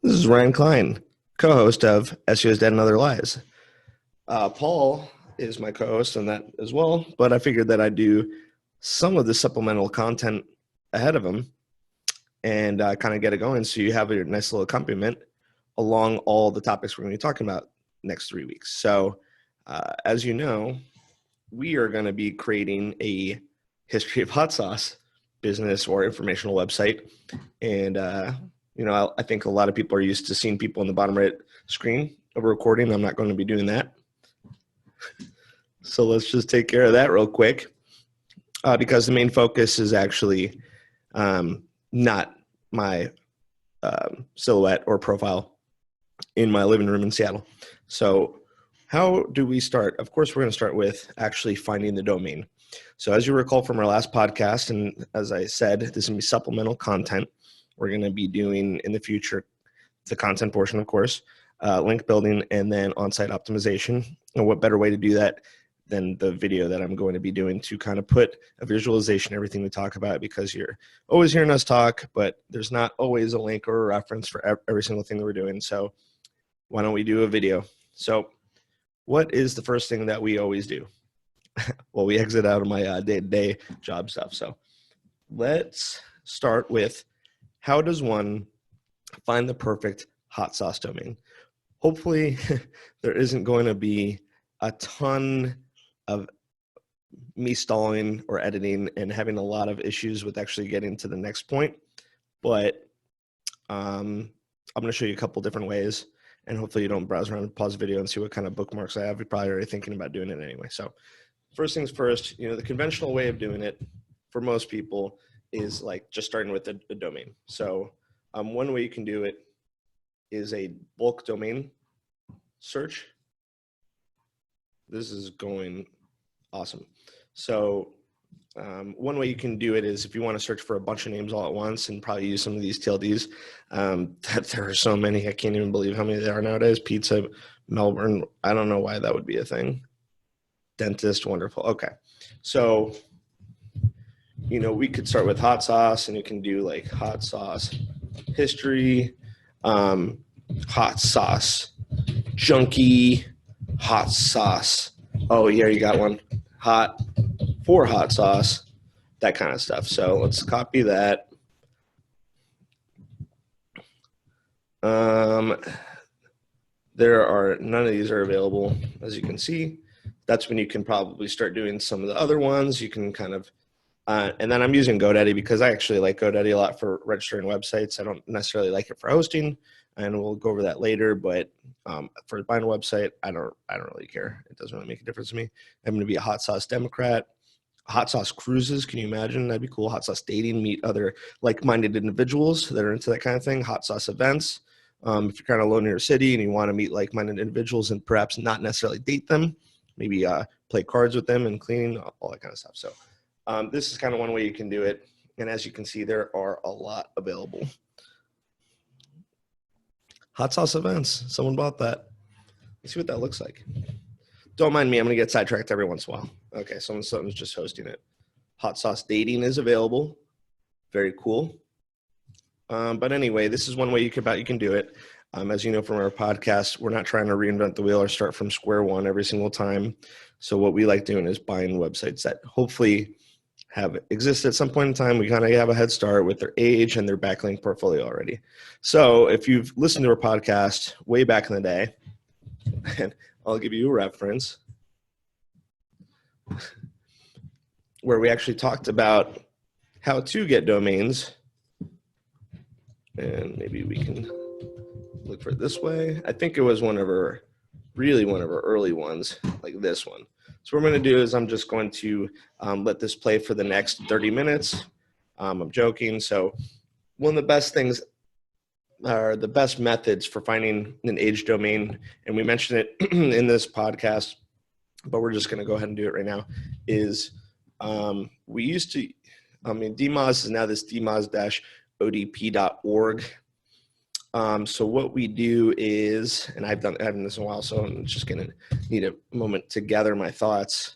This is Ryan Klein, co-host of SEO's Dead and Other Lies. Paul is my co-host on that as well, but I figured that I'd do some of the supplemental content ahead of him and kind of get it going so you have a nice little accompaniment along all the topics we're going to be talking about next 3 weeks. So as you know, we are going to be creating a history of hot sauce business or informational website. And I think a lot of people are used to seeing people in the bottom right screen of a recording. I'm not going to be doing that. So let's just take care of that real quick because the main focus is actually not my silhouette or profile in my living room in Seattle. So how do we start? Of course, we're going to start with actually finding the domain. So as you recall from our last podcast, and as I said, this is going to be supplemental content. We're going to be doing in the future the content portion, of course, link building, and then on-site optimization. And what better way to do that than the video that I'm going to be doing to kind of put a visualization, everything we talk about, because you're always hearing us talk, but there's not always a link or a reference for every single thing that we're doing. So why don't we do a video? So what is the first thing that we always do? Well, we exit out of my day-to-day job stuff. So let's start with, how does one find the perfect hot sauce domain? Hopefully there isn't going to be a ton of me stalling or editing and having a lot of issues with actually getting to the next point. But I'm going to show you a couple different ways, and hopefully you don't browse around and pause the video and see what kind of bookmarks I have. You're probably already thinking about doing it anyway. So first things first, the conventional way of doing it for most people is like just starting with a domain. So one way you can do it is a bulk domain search. This is going awesome. So one way you can do it is if you want to search for a bunch of names all at once and probably use some of these TLDs. There are so many, I can't even believe how many there are nowadays. Pizza, Melbourne, I don't know why that would be a thing. Dentist, wonderful. Okay. So, we could start with hot sauce, and you can do like hot sauce history, hot sauce junkie, hot sauce. Oh, here you got one. Hot for hot sauce, that kind of stuff. So let's copy that. There are none of these are available, as you can see. That's when you can probably start doing some of the other ones. You can kind of, and then I'm using GoDaddy because I actually like GoDaddy a lot for registering websites. I don't necessarily like it for hosting, and we'll go over that later. But for buying a website, I don't really care. It doesn't really make a difference to me. I'm going to be a hot sauce Democrat. Hot sauce cruises, can you imagine? That'd be cool. Hot sauce dating, meet other like-minded individuals that are into that kind of thing. Hot sauce events. If you're kind of alone in your city and you want to meet like-minded individuals and perhaps not necessarily date them, maybe play cards with them and clean, all that kind of stuff. So this is kind of one way you can do it. And as you can see, there are a lot available. Hot sauce events. Someone bought that. Let's see what that looks like. Don't mind me. I'm going to get sidetracked every once in a while. Okay, someone's just hosting it. Hot sauce dating is available. Very cool. But anyway, this is one way you can do it. As you know from our podcast, we're not trying to reinvent the wheel or start from square one every single time. So what we like doing is buying websites that hopefully have existed at some point in time. We kind of have a head start with their age and their backlink portfolio already. So if you've listened to our podcast way back in the day, and I'll give you a reference where we actually talked about how to get domains, and maybe we can look for it this way. I think it was one of our early ones, like this one. So what I'm going to do is I'm just going to let this play for the next 30 minutes. I'm joking. So one of the best things are the best methods for finding an age domain, and we mentioned it in this podcast, but we're just going to go ahead and do it right now, is we used to, DMOZ is now this dmoz-odp.org. So what we do is, and I haven't done this in a while, so I'm just going to need a moment to gather my thoughts.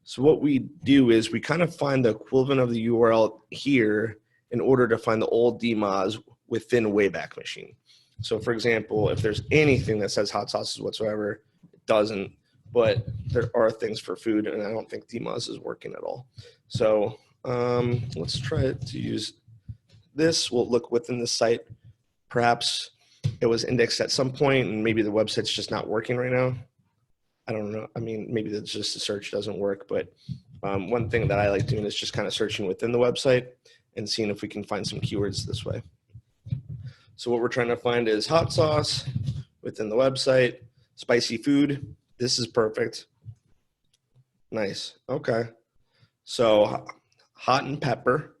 So what we do is we kind of find the equivalent of the URL here in order to find the old DMOZ within Wayback Machine. So for example, if there's anything that says hot sauces whatsoever, it doesn't, but there are things for food, and I don't think DMOZ is working at all. So let's try to use this. We'll look within the site. Perhaps it was indexed at some point and maybe the website's just not working right now. I don't know. I mean, maybe it's just the search doesn't work, but one thing that I like doing is just kind of searching within the website and seeing if we can find some keywords this way. So what we're trying to find is hot sauce within the website, spicy food. This is perfect. Nice. Okay. So hot and pepper,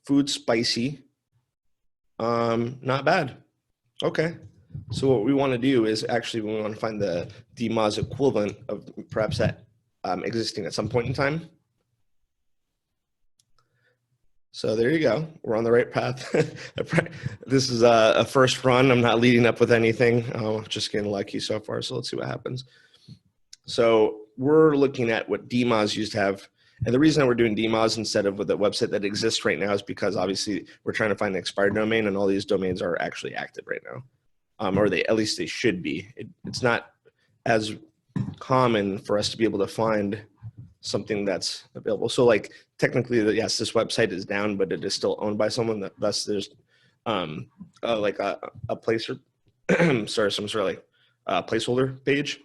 food spicy. Not bad. Okay. So what we want to do is actually we want to find the DMOZ equivalent of perhaps that existing at some point in time. So there you go. We're on the right path. This is a first run. I'm not leading up with anything. Just getting lucky so far. So let's see what happens. So we're looking at what DMOZ used to have. And the reason that we're doing DMOZ instead of with the website that exists right now is because obviously we're trying to find an expired domain, and all these domains are actually active right now. Or at least they should be. It's not as common for us to be able to find something that's available. So like technically, yes, this website is down, but it is still owned by someone. Thus there's like a placer, sorry, some sort of like placeholder page.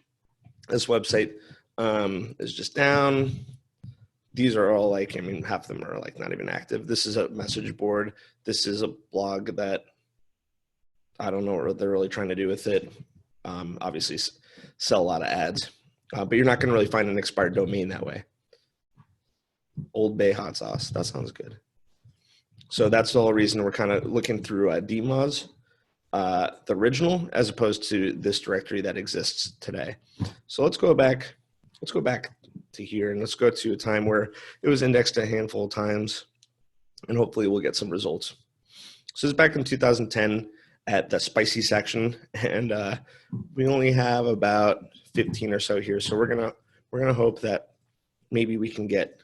This website is just down. These are all like, I mean, half of them are like not even active. This is a message board. This is a blog that I don't know what they're really trying to do with it. Obviously sell a lot of ads, but you're not going to really find an expired domain that way. Old Bay hot sauce. That sounds good. So that's the whole reason we're kind of looking through DMOZ, the original, as opposed to this directory that exists today. So let's go back. Let's go back to here and let's go to a time where it was indexed a handful of times, and hopefully we'll get some results. So this is back in 2010 at the spicy section, and we only have about 15 or so here. So we're gonna hope that maybe we can get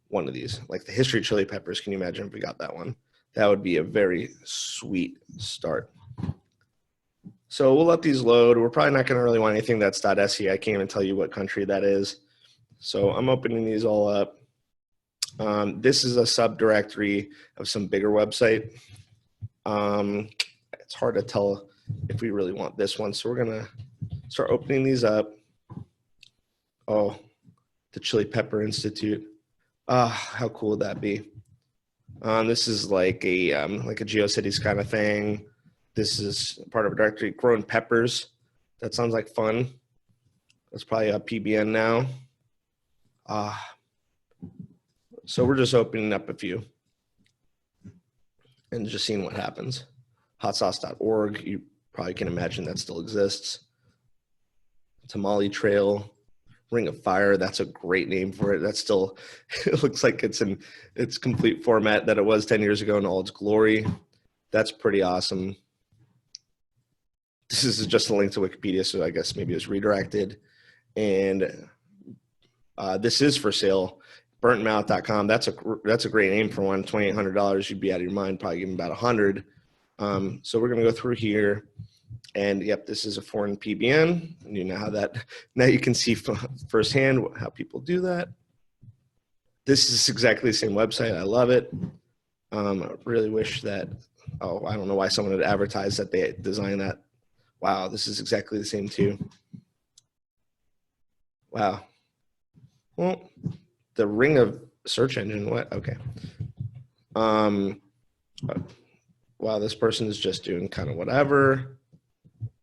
one of these, like the history chili peppers. Can you imagine if we got that one? That would be a very sweet start. So we'll let these load. We're probably not going to really want anything that's .se. I can't even tell you what country that is. So I'm opening these all up. This is a subdirectory of some bigger website. It's hard to tell if we really want this one. So we're going to start opening these up. Oh, the Chili Pepper Institute. How cool would that be? This is like a GeoCities kind of thing. This is part of a directory, grown peppers. That sounds like fun. That's probably a PBN now. So we're just opening up a few and just seeing what happens. Hotsauce.org, you probably can imagine that still exists. Tamale Trail, Ring of Fire, that's a great name for it. That's still, it looks like it's in its complete format that it was 10 years ago in all its glory. That's pretty awesome. This is just a link to Wikipedia, so I guess maybe it was redirected. And this is for sale, burntmouth.com. That's a great name for one. $2,800, you'd be out of your mind, probably give them about 100. So we're gonna go through here. And yep, this is a foreign PBN. And you know how that, now you can see firsthand how people do that. This is exactly the same website. I love it. I really wish that, I don't know why someone had advertised that they designed that. Wow, this is exactly the same too. Wow. Well, the ring of search engine, what? Okay. Wow, this person is just doing kind of whatever.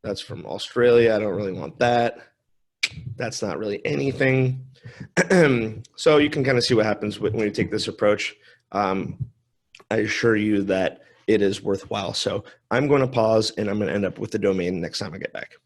That's from Australia. I don't really want that. That's not really anything. So you can kind of see what happens when you take this approach. I assure you that it is worthwhile. So I'm going to pause and I'm going to end up with the domain next time I get back.